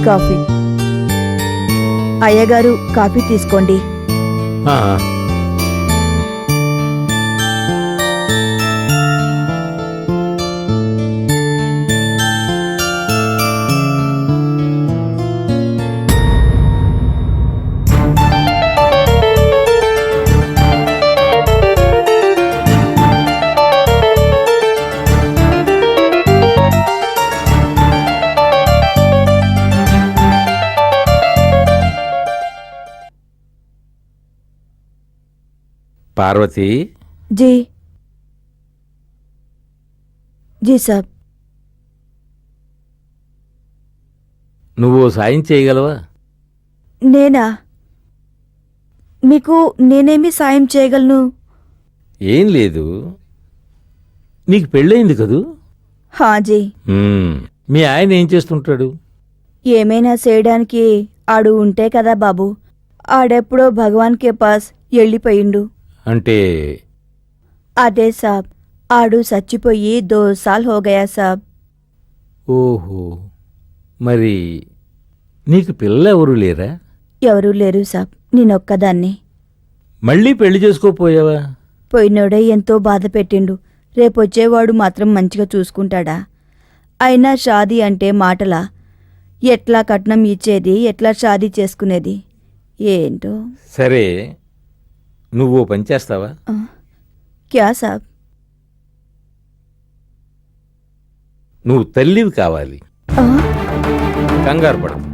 Coffee. అయ్యగారు coffee తీసుకోండి. ఆ, పార్వతి, जी जी साहब. నువ్వు సాయం చేయగలవా? నేనా? మీకు నేనేమి సాయం చేయగలను? ఏం లేదు, నీకు పెళ్ళయింది కదూ? హాజీ. మీ ఆయన ఏం చేస్తుంటాడు? ఏమైనా చేయడానికి ఆడు ఉంటే కదా బాబు. ఆడెప్పుడో భగవాన్ కే పాస్ వెళ్ళిపోయిండు. అంటే అదే సాబ్, ఆడు చచ్చిపోయి 2 సాల్ హో గయా సాబ్. ఓహో, మరి నీకు పిల్లెవరూ లేరా? ఎవరూ లేరు సాబ్, నేనొక్కదాన్ని. మళ్ళీ పెళ్లి చేసుకోపోయావా? పోయినోడే ఎంతో బాధ పెట్టిండు. రేపొచ్చేవాడు మాత్రం మంచిగా చూసుకుంటాడా? అయినా షాదీ అంటే మాటలా? ఎట్లా కట్నం ఇచ్చేది, ఎట్లా షాదీ చేసుకునేది ఏంటో. సరే, నువ్వు పని చేస్తావా? క్యా సాబ్? నువ్వు తల్లివి కావాలి. కంగారు పడకు.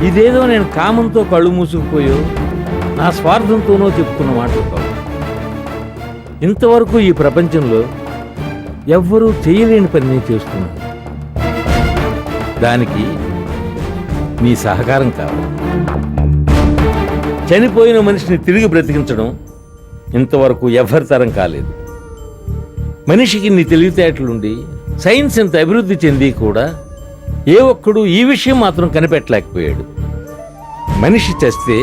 ఇదేదో నేను కామంతో కళ్ళు మూసుకుపోయో నా స్వార్థంతోనో చెప్పుకున్న మాటలు కావు. ఇంతవరకు ఈ ప్రపంచంలో ఎవ్వరూ చేయలేని పని నేను చేస్తున్నాను. దానికి నీ సహకారం కావాలి. చనిపోయిన మనిషిని తిరిగి బ్రతికించడం ఇంతవరకు ఎవరి తరం కాలేదు. మనిషికి నీ తెలివితేటలుండి సైన్స్ ఎంత అభివృద్ధి చెంది కూడా ఏ ఒక్కడు ఈ విషయం మాత్రం కనిపెట్టలేకపోయాడు. మనిషి చేస్తే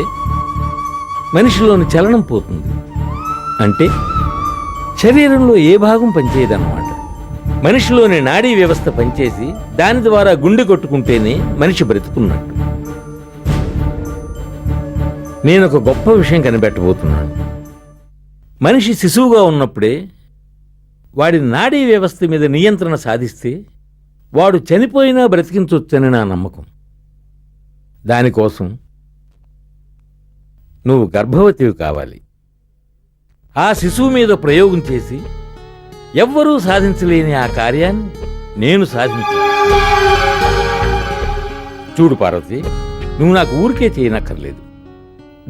మనిషిలోని చలనం పోతుంది. అంటే శరీరంలో ఏ భాగం పనిచేయదన్నమాట. మనిషిలోని నాడీ వ్యవస్థ పనిచేసి దాని ద్వారా గుండె కొట్టుకుంటేనే మనిషి బ్రతుకున్నట్టు. నేనొక గొప్ప విషయం కనిపెట్టబోతున్నాను. మనిషి శిశువుగా ఉన్నప్పుడే వాడి నాడీ వ్యవస్థ మీద నియంత్రణ సాధిస్తే వాడు చనిపోయినా బ్రతికించొచ్చని నా నమ్మకం. దానికోసం నువ్వు గర్భవతివి కావాలి. ఆ శిశువు మీద ప్రయోగం చేసి ఎవ్వరూ సాధించలేని ఆ కార్యాన్ని నేను సాధించాను. చూడు పార్వతి, నువ్వు నాకు ఊరికే చేయనక్కర్లేదు.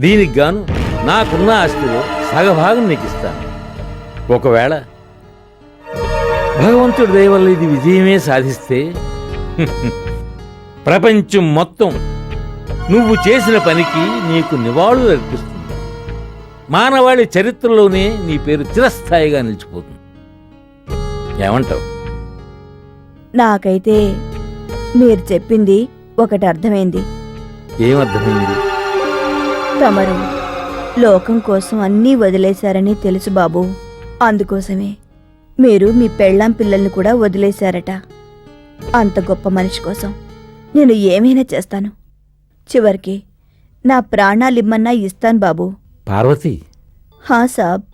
దీనికి గాను నాకున్న ఆస్తిలో సగభాగం నీకు ఇస్తాను. ఒకవేళ భగవంతుడి దయ వల్ల ఇది విజయమే సాధిస్తే ప్రపంచం మొత్తం నువ్వు చేసిన పనికి నీకు నివాళులు అర్పిస్తుంది. మానవాళి చరిత్రలోనే నీ పేరు చిరస్థాయిగా నిలిచిపోతుంది. ఏమంటావు? నాకైతే మీరు చెప్పింది ఒకటి అర్థమైంది. ఏమర్థమైంది? తమరు లోకం కోసం అన్నీ వదిలేశారని తెలుసు బాబు. అందుకోసమే మీరు మీ పెళ్ళాం పిల్లల్ని కూడా వదిలేశారట. అంత గొప్ప మనిషి కోసం నేను ఏమైనా చేస్తాను. చివరికి నా ప్రాణాలిమ్మన్నా ఇస్తాను బాబు. పార్వతి. హా సాబ్.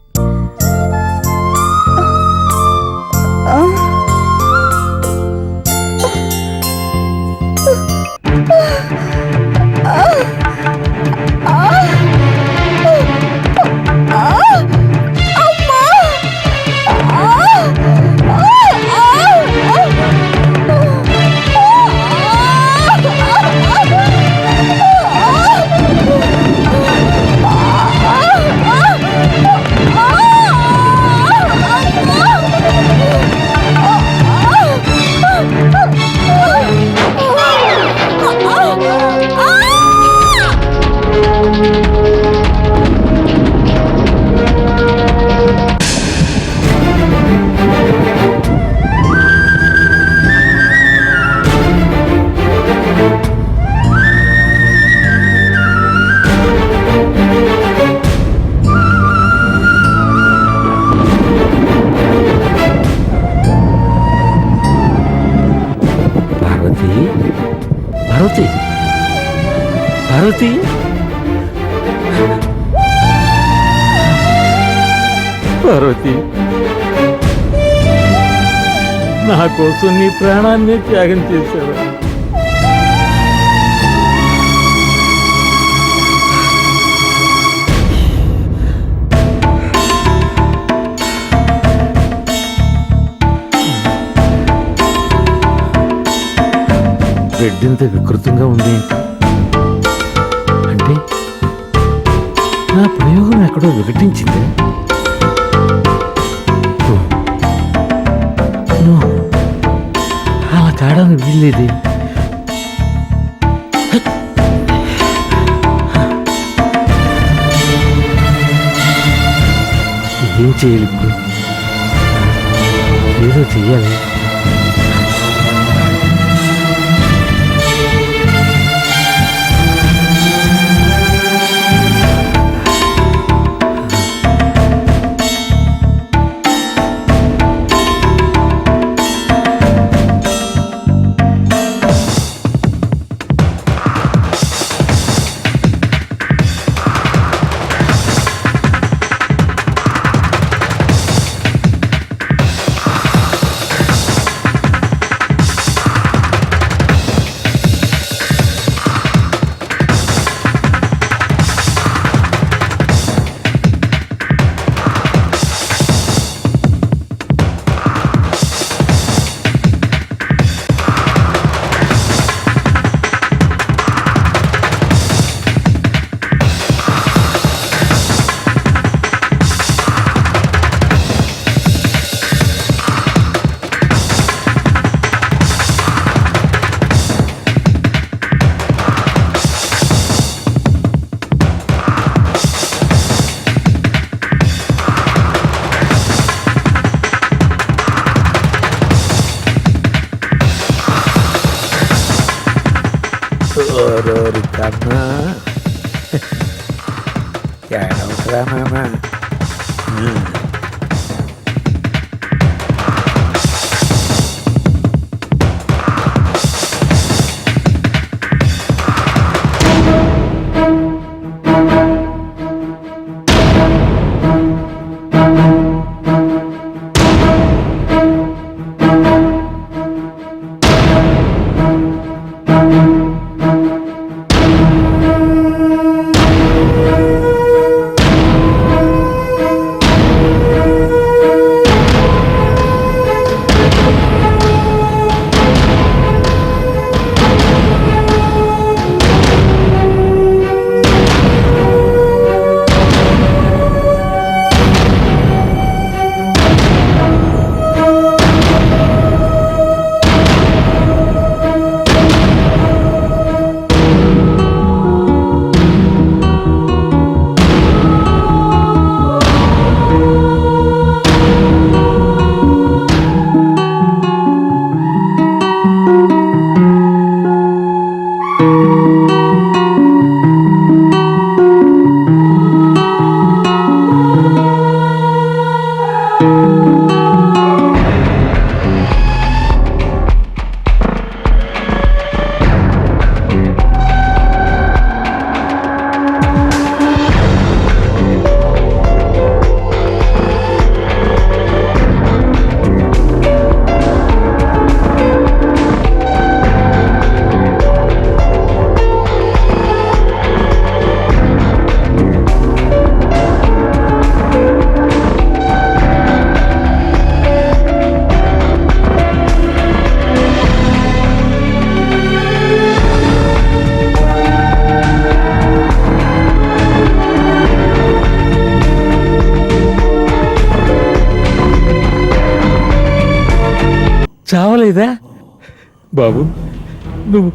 పార్వతి, పార్వతి, నా కోసం నీ ప్రాణాన్ని త్యాగం చేశావు. బ్రెడ్ ఇంత వికృతంగా ఉంది అంటే నా ప్రయోగం ఎక్కడో వికటించింది. అలా కాడానికి వీల్లేదు. ఏం చేయాలి ఇప్పుడు? ఏదో చెయ్యాలి. కన్నా ఏడవరా నాన్న. చావలేదా బాబు? నువ్వు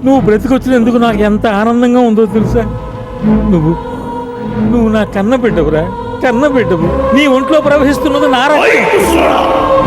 నువ్వు బ్రతికొచ్చినందుకు నాకు ఎంత ఆనందంగా ఉందో తెలుసా? నువ్వు నువ్వు నా కన్న బిడ్డవురా, కన్న బిడ్డవు. నీ ఒంట్లో ప్రవహిస్తున్నది నా రక్తం.